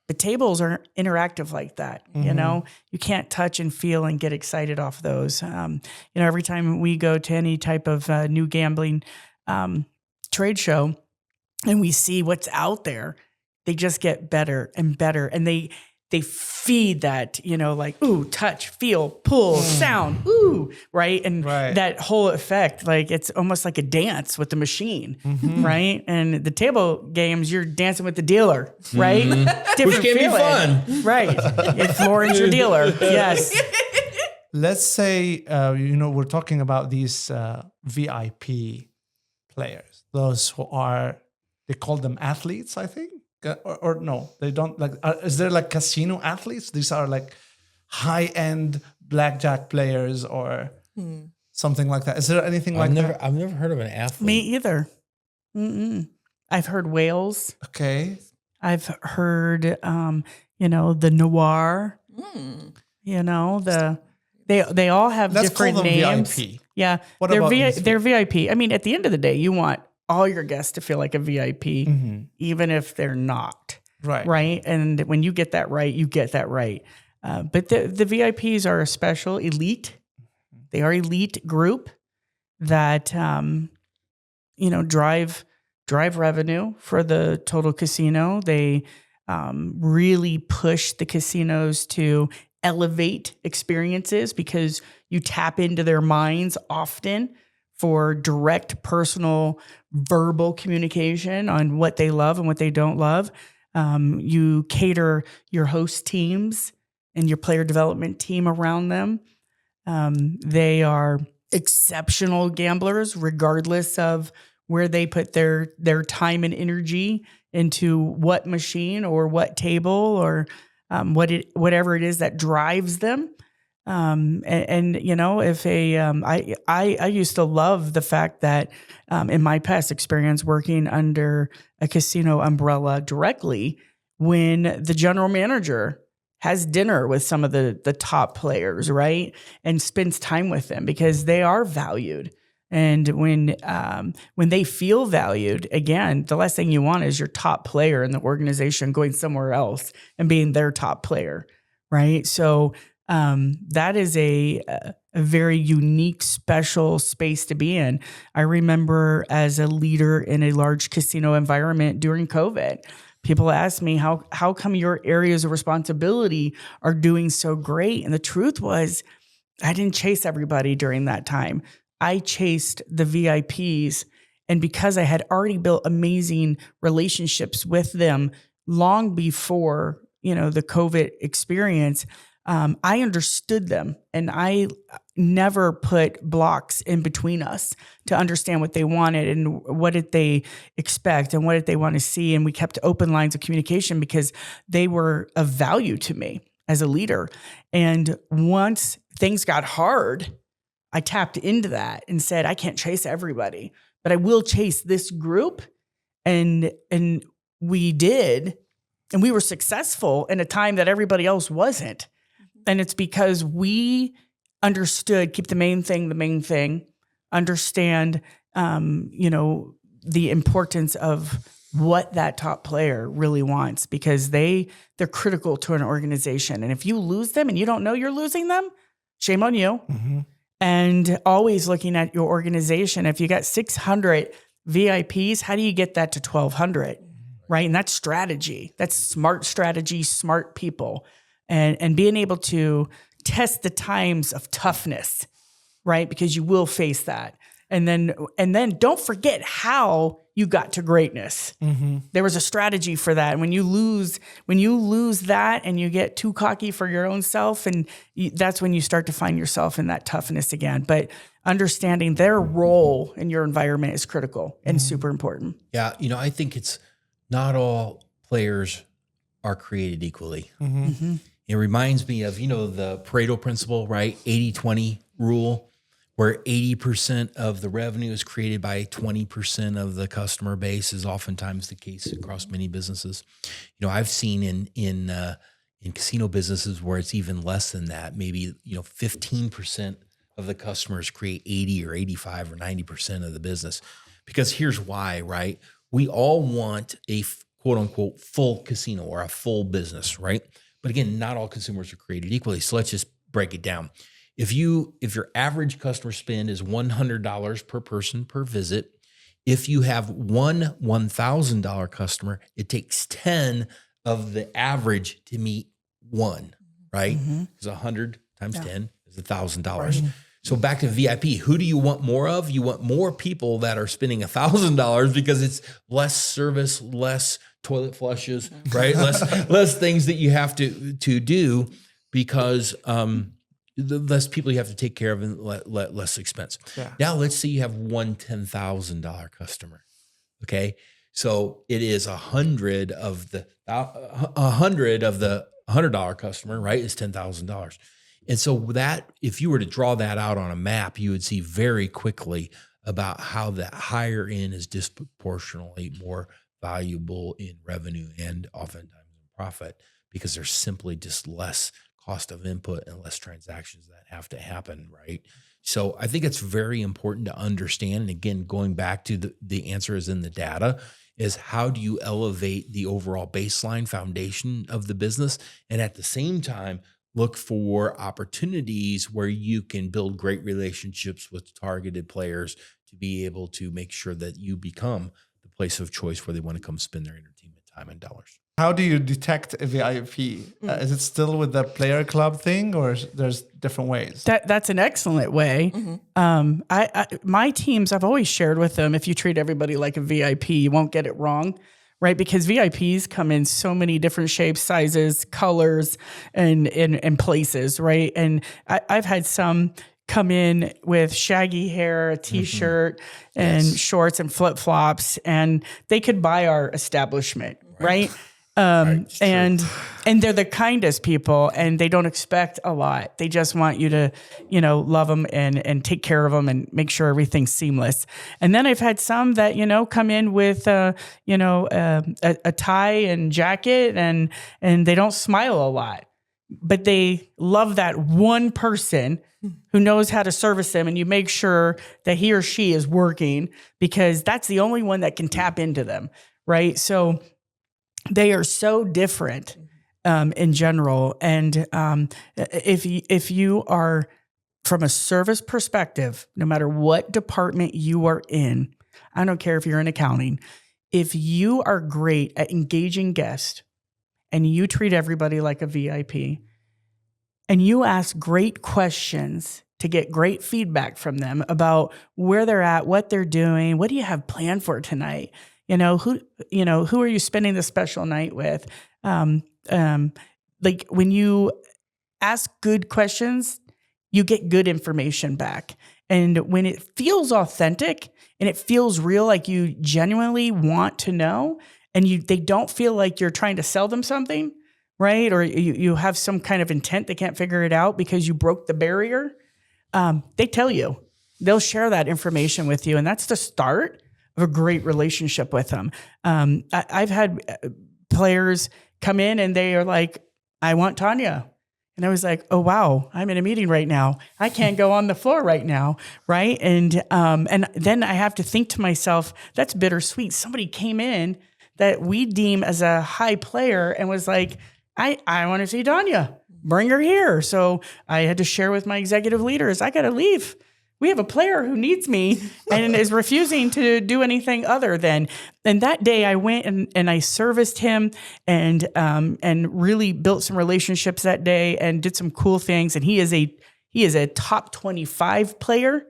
but tables aren't interactive like that. You can't touch and feel and get excited off those. Every time we go to any type of new gambling trade show and we see what's out there, they just get better and better. And they feed that, like, ooh, touch, feel, pull, sound, ooh, right? And that whole effect, like it's almost like a dance with the machine, right? And the table games, you're dancing with the dealer, right? Which can be fun. Right. If Loren's your dealer, yes. Let's say, we're talking about these VIP players, those who they call them athletes, I think. Or no, they don't is there like casino athletes? These are like high-end blackjack players or something like that. Is there anything like that? I've never heard of an athlete. Me either. Mm-mm. I've heard whales. Okay. I've heard, the noir. They all have Let's different call them names. VIP. Yeah, What they're about these they're VIP. I mean, at the end of the day, you want all your guests to feel like a VIP, even if they're not. Right. Right. And when you get that right, you get that right. But the VIPs are a special elite. They are elite group that, drive revenue for the total casino. They really push the casinos to elevate experiences because you tap into their minds often for direct personal verbal communication on what they love and what they don't love. You cater your host teams and your player development team around them. They are exceptional gamblers, regardless of where they put their time and energy into what machine or what table or whatever it is that drives them. If I used to love the fact that in my past experience working under a casino umbrella directly, when the general manager has dinner with some of the top players, right, and spends time with them because they are valued. And when they feel valued, again, the last thing you want is your top player in the organization going somewhere else and being their top player, right? So that is a very unique, special space to be in. I remember as a leader in a large casino environment during COVID, people asked me, how come your areas of responsibility are doing so great? And the truth was, I didn't chase everybody during that time. I chased the VIPs. And because I had already built amazing relationships with them long before, the COVID experience, I understood them, and I never put blocks in between us to understand what they wanted and what did they expect and what did they want to see. And we kept open lines of communication because they were of value to me as a leader. And once things got hard, I tapped into that and said, I can't chase everybody, but I will chase this group. And we did, and we were successful in a time that everybody else wasn't. And it's because we understood, keep the main thing, understand, the importance of what that top player really wants, because they're critical to an organization. And if you lose them and you don't know you're losing them, shame on you. Mm-hmm. And always looking at your organization. If you got 600 VIPs, how do you get that to 1,200? Right? And that's strategy. That's smart strategy, smart people. And being able to test the times of toughness, right? Because you will face that. And then don't forget how you got to greatness. Mm-hmm. There was a strategy for that. And when you lose that and you get too cocky for your own self, and that's when you start to find yourself in that toughness again. But understanding their role in your environment is critical and super important. Yeah. I think it's not all players are created equally. Mm-hmm. Mm-hmm. It reminds me of, the Pareto principle, right? 80-20 rule, where 80% of the revenue is created by 20% of the customer base is oftentimes the case across many businesses. I've seen in casino businesses where it's even less than that. Maybe, 15% of the customers create 80 or 85 or 90% of the business. Because here's why, right? We all want a quote unquote full casino or a full business, right? But again, not all consumers are created equally. So let's just break it down. If your average customer spend is $100 per person per visit, if you have one $1,000 customer, it takes 10 of the average to meet one, right? Because 100 times 10 is $1,000. Right. So back to VIP, who do you want more of? You want more people that are spending $1,000 because it's less service, less toilet flushes, right? less things that you have to do because the less people you have to take care of and less expense. Yeah. Now let's say you have one $10,000 customer. Okay, so it is 100 of the $100 customer, right? Is $10,000. And so that, if you were to draw that out on a map, you would see very quickly about how that higher end is disproportionately more valuable in revenue and oftentimes in profit, because there's simply just less cost of input and less transactions that have to happen, right? So I think it's very important to understand. And again, going back to the answer is in the data, is how do you elevate the overall baseline foundation of the business? And at the same time, look for opportunities where you can build great relationships with targeted players to be able to make sure that you become the place of choice where they want to come spend their entertainment time and dollars. How do you detect a VIP? Is it still with the player club thing, or there's different ways? That's an excellent way. My teams, I've always shared with them, if you treat everybody like a VIP, you won't get it wrong, right? Because VIPs come in so many different shapes, sizes, colors, and places, right? And I've had some come in with shaggy hair, a t-shirt, and shorts and flip-flops, and they could buy our establishment, right? And they're the kindest people, and they don't expect a lot. They just want you to, love them and take care of them and make sure everything's seamless. And then I've had some that, come in with, a tie and jacket and they don't smile a lot, but they love that one person who knows how to service them, and you make sure that he or she is working, because that's the only one that can tap into them, right? So they are so different in general. And if you are, from a service perspective, no matter what department you are in, I don't care if you're in accounting, if you are great at engaging guests and you treat everybody like a VIP and you ask great questions to get great feedback from them about where they're at, what they're doing, what do you have planned for tonight? Who are you spending the special night with? Like when you ask good questions, you get good information back. And when it feels authentic and it feels real, like you genuinely want to know, and they don't feel like you're trying to sell them something, right? Or you have some kind of intent, they can't figure it out because you broke the barrier. They tell you, they'll share that information with you. And that's the start of a great relationship with them. I've had players come in and they are like, I want Tonya. And I was like, oh, wow, I'm in a meeting right now. I can't go on the floor right now, right? And then I have to think to myself, that's bittersweet. Somebody came in that we deem as a high player and was like, I want to see Tonya. Bring her here. So I had to share with my executive leaders, I got to leave. We have a player who needs me and is refusing to do anything other than. And that day I went and I serviced him and really built some relationships that day and did some cool things. And he is a top 25 player,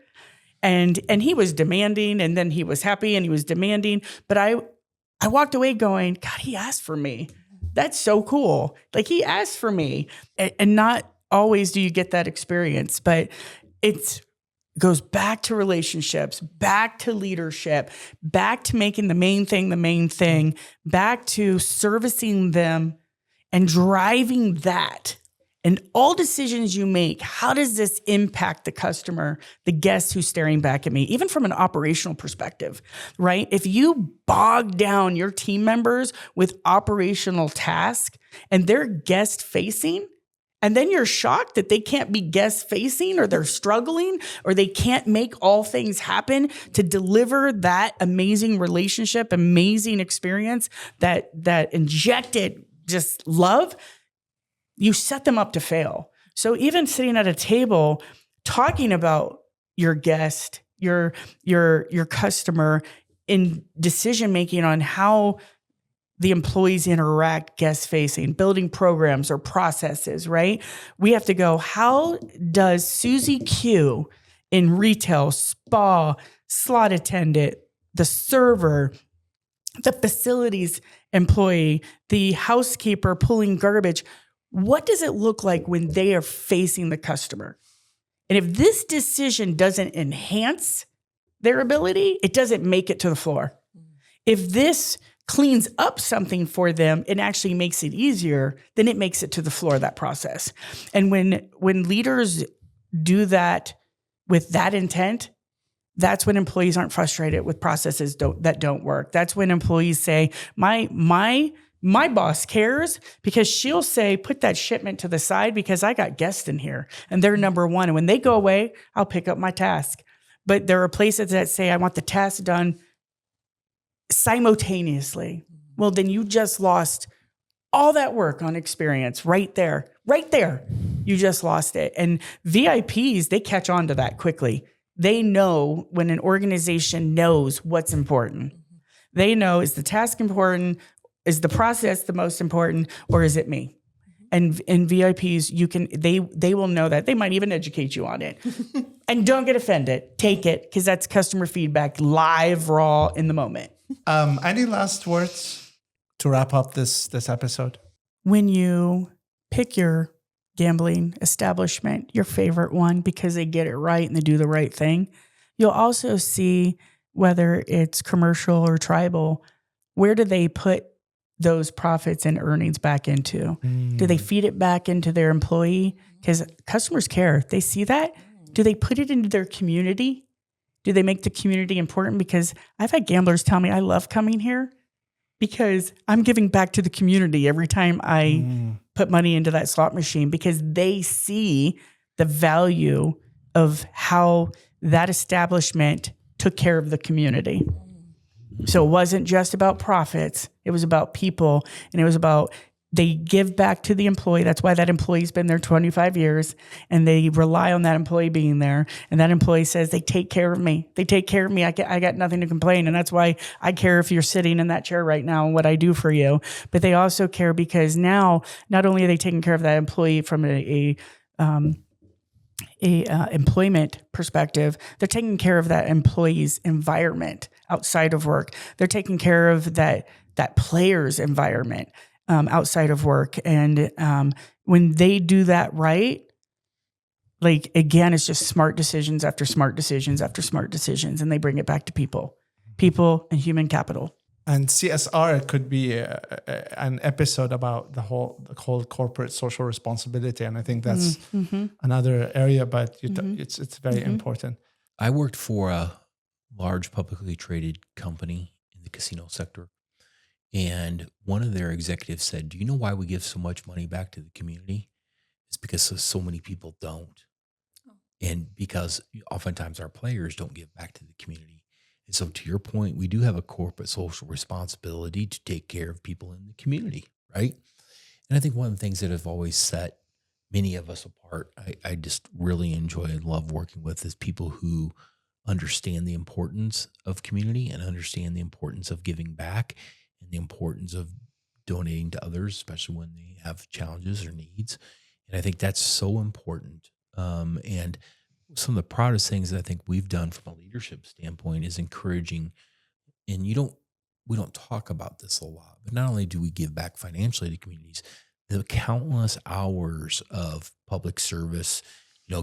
and he was demanding, and then he was happy and he was demanding. But I walked away going, God, he asked for me. That's so cool. Like, he asked for me, and not always do you get that experience, but it goes back to relationships, back to leadership, back to making the main thing, back to servicing them and driving that. And all decisions you make, how does this impact the customer, the guest who's staring back at me, even from an operational perspective, right? If you bog down your team members with operational tasks and they're guest facing, and then you're shocked that they can't be guest facing, or they're struggling, or they can't make all things happen to deliver that amazing relationship, amazing experience that injected just love, you set them up to fail. So even sitting at a table, talking about your guest, your customer, in decision-making on how the employees interact guest facing, building programs or processes, right? We have to go, how does Susie Q in retail, spa, slot attendant, the server, the facilities employee, the housekeeper pulling garbage, what does it look like when they are facing the customer? And if this decision doesn't enhance their ability, it doesn't make it to the floor. If this cleans up something for them and actually makes it easier, then it makes it to the floor of that process. And when leaders do that with that intent, that's when employees aren't frustrated with processes that don't work. That's when employees say, my boss cares because she'll say, put that shipment to the side because I got guests in here and they're number one. And when they go away, I'll pick up my task. But there are places that say, I want the task done simultaneously. Well, then you just lost all that work on experience right there. You just lost it. And VIPs, they catch on to that quickly. They know when an organization knows what's important. They know, is the task important? Is the process the most important, or is it me? And VIPs, they will know that. They might even educate you on it. And don't get offended. Take it, because that's customer feedback, live, raw, in the moment. Any last words to wrap up this episode? When you pick your gambling establishment, your favorite one, because they get it right and they do the right thing, you'll also see whether it's commercial or tribal, where do they put those profits and earnings back into? Do they feed it back into their employee? Because customers care. They see that. Do they put it into their community? Do they make the community important? Because I've had gamblers tell me, I love coming here because I'm giving back to the community every time I put money into that slot machine, because they see the value of how that establishment took care of the community. So it wasn't just about profits. It was about people, and it was about they give back to the employee. That's why that employee's been there 25 years, and they rely on that employee being there. And that employee says, they take care of me. They take care of me. I got nothing to complain. And that's why I care if you're sitting in that chair right now and what I do for you. But they also care because now, not only are they taking care of that employee from a employment perspective, they're taking care of that employee's environment outside of work. They're taking care of that player's environment outside of work. And when they do that right, like, again, it's just smart decisions after smart decisions after smart decisions, and they bring it back to people and human capital. And CSR could be an episode about the whole corporate social responsibility, and I think that's another area. But it's very important. I worked for a large publicly traded company in the casino sector, and one of their executives said, "Do you know why we give so much money back to the community? It's because so many people don't, and because oftentimes our players don't give back to the community." And so, to your point, we do have a corporate social responsibility to take care of people in the community, right? And I think one of the things that have always set many of us apart, I just really enjoy and love working with, is people who understand the importance of community and understand the importance of giving back and the importance of donating to others, especially when they have challenges or needs. And I think that's so important. And some of the proudest things that I think we've done from a leadership standpoint is encouraging, and we don't talk about this a lot, but not only do we give back financially to communities, the countless hours of public service,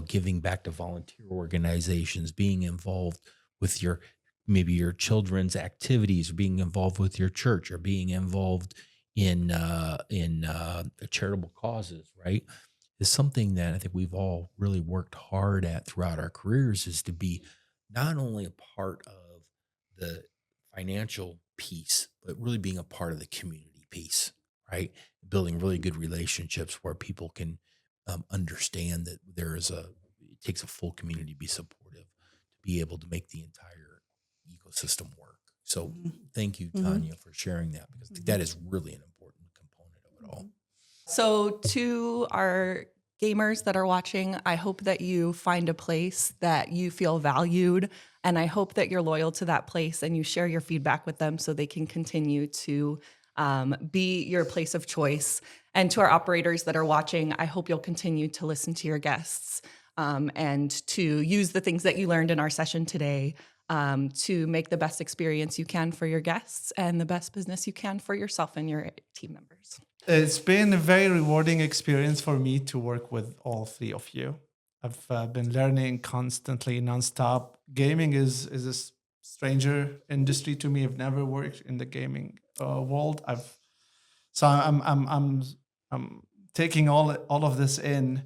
giving back to volunteer organizations, being involved with maybe your children's activities, or being involved with your church, or being involved in charitable causes, right? Is something that I think we've all really worked hard at throughout our careers, is to be not only a part of the financial piece, but really being a part of the community piece, right? Building really good relationships where people can understand that it takes a full community to be supportive, to be able to make the entire ecosystem work. So thank you, Tonya, for sharing that, because I think that is really an important component of it all. So to our gamers that are watching, I hope that you find a place that you feel valued, and I hope that you're loyal to that place and you share your feedback with them so they can continue to be your place of choice. And to our operators that are watching, I hope you'll continue to listen to your guests and to use the things that you learned in our session today to make the best experience you can for your guests and the best business you can for yourself and your team members. It's been a very rewarding experience for me to work with all three of you. I've been learning constantly, nonstop. Gaming is stranger industry to me. I've never worked in the gaming world. I'm taking all of this in.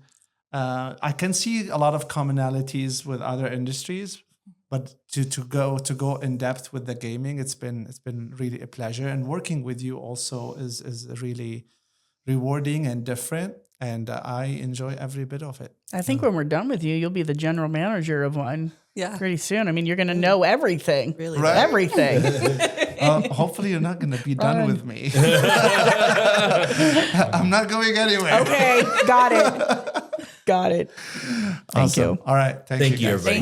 I can see a lot of commonalities with other industries, but to go in depth with the gaming, it's been really a pleasure. And working with you also is really rewarding and different. And I enjoy every bit of it. I think when we're done with you, you'll be the general manager of one. Yeah. Pretty soon. I mean, you're going to know everything. Really? Right. Everything. Hopefully you're not going to be done with me. I'm not going anywhere. Okay. Got it. Got it. Thank Awesome. you. All right. Thank you, Thank you, guys. everybody.